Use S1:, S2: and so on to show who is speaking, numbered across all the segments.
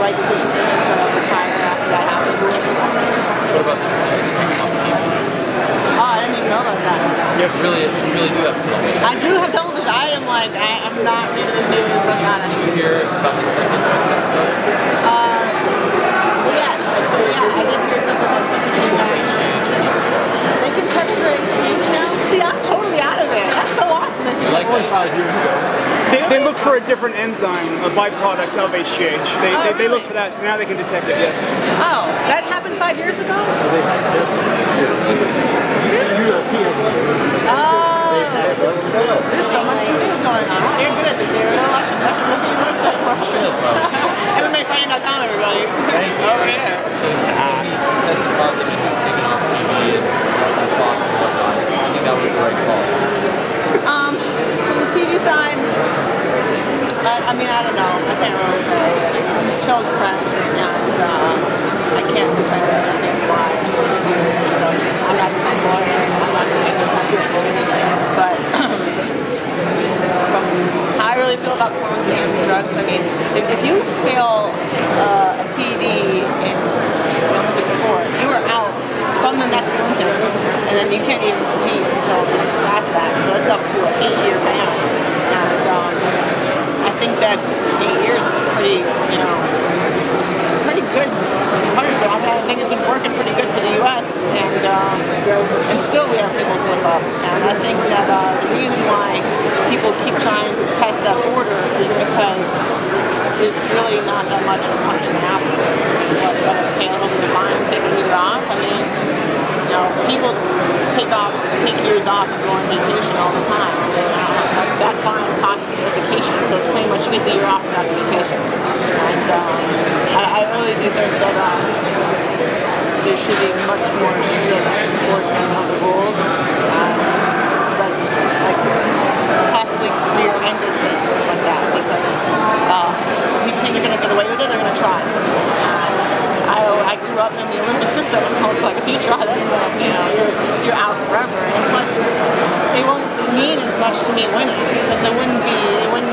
S1: right decision for him to retire after that happened.
S2: What about the decision to come off TV?
S1: Oh, I didn't even know about that.
S2: You really do have television.
S1: I do have television. I am like, I'm not reading the news. I'm not anything.
S2: Did you hear about the second drug test?
S1: Yes, I did hear something about something in that. They can test for exchange now? See, I'm totally out of it. That's so awesome. That you
S2: like
S3: 25 years ago.
S4: They look for a different enzyme, a byproduct of HGH. They look for that, so now they can detect it, yes.
S1: Oh, that happened 5 years ago? Oh, there's so much news going on. You're good at this, Ariel. I should look at your website more. MMAWeekly.com, everybody.
S2: Thank you.
S1: Over here.
S2: So he tested positive and he was taken on TV and talks and whatnot. I think that was the right call.
S1: From the TV side, I mean, I don't know. I can't really say. Chael's a friend, and I can't pretend to understand why. I'm not his employer. I'm not going to make this my business. But from how I really feel about performance-enhancing drugs, I mean, if you fail a PD in Olympic sport, you are out from the next Olympics, and then you can't even compete until after that. So it's up to an 8-year ban. And I think that 8 years is pretty, pretty good punishment. I think it's been working pretty good for the U.S. and still we have people slip up. And I think that the reason why people keep trying to test that order is because there's really not that much of a punishment after. Pay a little bit of fine, take a year off. I mean, people take years off and go on vacation all the time. That fine costs certification, so it's pretty much you get the year off without the vacation. And I really do think that there should be much more strict enforcement on the rules, and like possibly career-ending things like that, because people think they're going to get away with it, they're going to try. I grew up in the Olympic system, and I was like, if you try that stuff, you're out forever. And plus, it won't mean as much to me winning, because it wouldn't be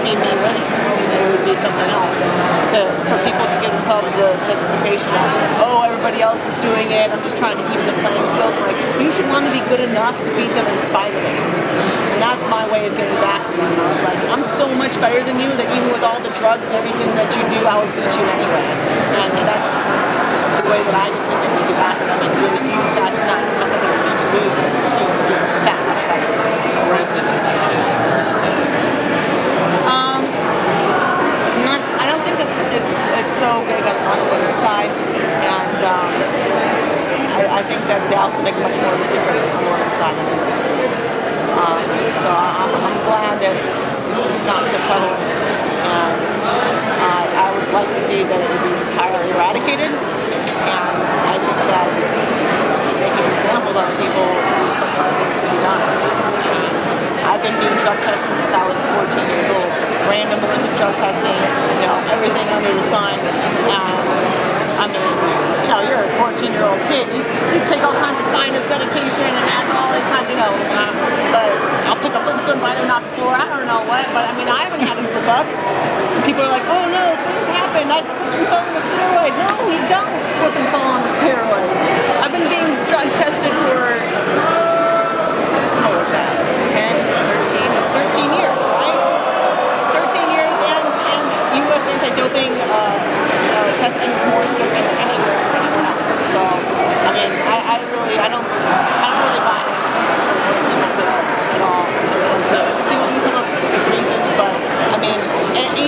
S1: me winning. It would be something else. For people to give themselves the justification that, oh, everybody else is doing it, I'm just trying to keep the playing field. Like, you should want to be good enough to beat them in spite of it. And that's my way of getting back to them. I was like, I'm so much better than you that even with all the drugs and everything that you do, I would beat you anyway. And that's the way that I can think I need to get back to them and really use that to not give myself an excuse to lose, but an excuse to get that much better. I don't think it's so big on the women's side, and I think that they also make much more of a difference on the women's side than the men's. So I'm glad that it's not so prevalent, and I would like to see that it would be entirely eradicated, and I think that making examples of people is something that needs to be done. I've been doing drug testing since I was 14 years old. Random drug testing, everything under the sun. And I mean, you're a 14-year-old kid. You take all kinds of sinus medication and have all these kinds, but I'll pick a Flintstone vitamin off the floor. I don't know what, but I mean, I haven't had a slip up. People are like, oh no, things happen. I slipped and fell on a steroid. No, you don't slip and fall on a steroid. I've been being drug tested for, what was that, 13 years, right? 13 years, and U.S. anti-doping testing is more strict than anywhere else. So, I mean, I don't really buy it at all. People can come up with reasons, but I mean,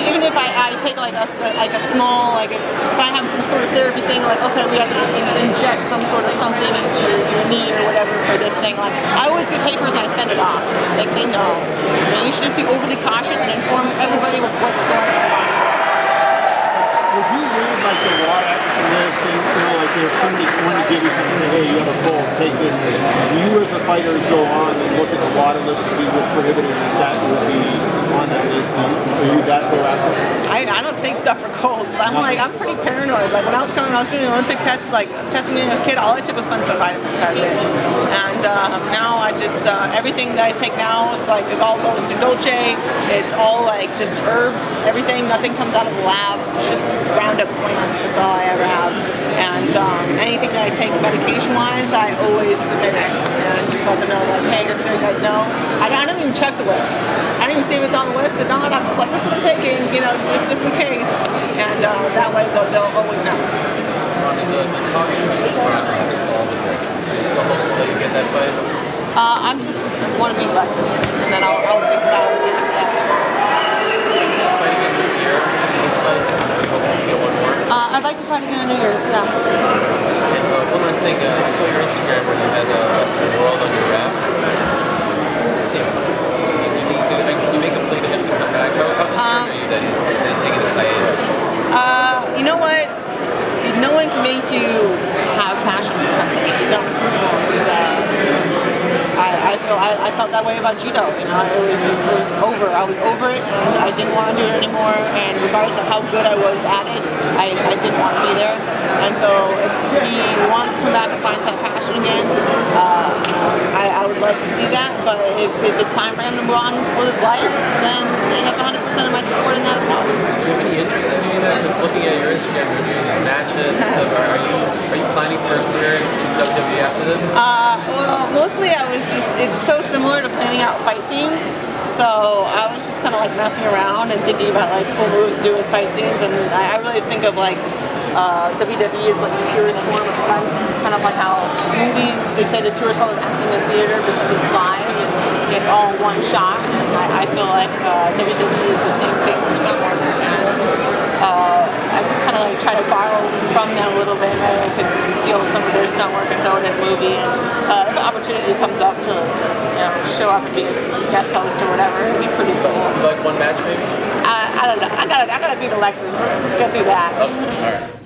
S1: even if I take like a small, like if I have some sort of therapy thing, like okay, we have to inject some sort of something into your knee or whatever for this thing, like I always get papers and I send it off. Like they know. I mean, you should just be overly cautious and inform everybody with what's going on.
S3: Would you read like the law after this thing, like if somebody's going to give you something, hey, you have a pull, take this. You as a fighter go on and look at the water list to see what's prohibited and that would be on that list. Are you that proactive?
S1: I don't take stuff for colds. I'm pretty paranoid. Like when I was doing the Olympic test, like testing me as a kid, all I took was Flintstone vitamins. That's it. And now I just everything that I take now, it's like it all goes to Dolce. It's all like just herbs. Everything. Nothing comes out of the lab. It's just ground put up plants. That's all I ever have. And anything that I take medication-wise, I always submit it and just let them know, like, hey, just so you guys know. I don't even check the list. I don't even see if it's on the list or not. I'm just like, this is what I'm taking, you know, just in case. And that way they'll always know.
S2: Ronda, the talks for the fight have stalled a bit. Are you still hopeful that you get that fight?
S1: I'm just want to beat Alexis, and then I'll think about it after that.
S2: Fight again this year? This fight? Hopefully you get one more?
S1: I'd like to fight again in New Year's, yeah.
S2: And one last thing, I saw your Instagram where you had Western World on your wraps. You think he's going to can you make a play to him to come back? How concerned are you that he's taking this hiatus?
S1: You know what? No one can make you have passion for something if you don't. And, I felt that way about judo. You know, it was over. I was over it, and I didn't want to do it anymore. And regardless of how good I was at it, I didn't want to be there. And so, if he wants to come back and find that passion again, I would love to see that. But if it's time for him to move on with his life, then he has 100% of my support in that as well.
S2: Do you have any interest in doing that? Because looking at your Instagram, you're doing these matches and stuff. Are you planning for a career in WWE after this?
S1: Well, mostly it's so similar to planning out fight scenes. So I was just kind of like messing around and thinking about like cool moves to do with fight scenes, and I really think of like WWE is like the purest form of stunts, kind of like how movies, they say the purest form of acting is theater because it's live and it's all in one shot. I feel like WWE is the same thing for stunt work, and I just kind of like try to borrow from them a little bit. I could steal some of their stunt work and throw it in a movie, and if an opportunity comes up to show up and be a guest host or whatever, it'd be pretty cool.
S2: Like one match maybe?
S1: I don't know. I gotta beat Alexis. Let's just go through that.
S2: Okay. All right.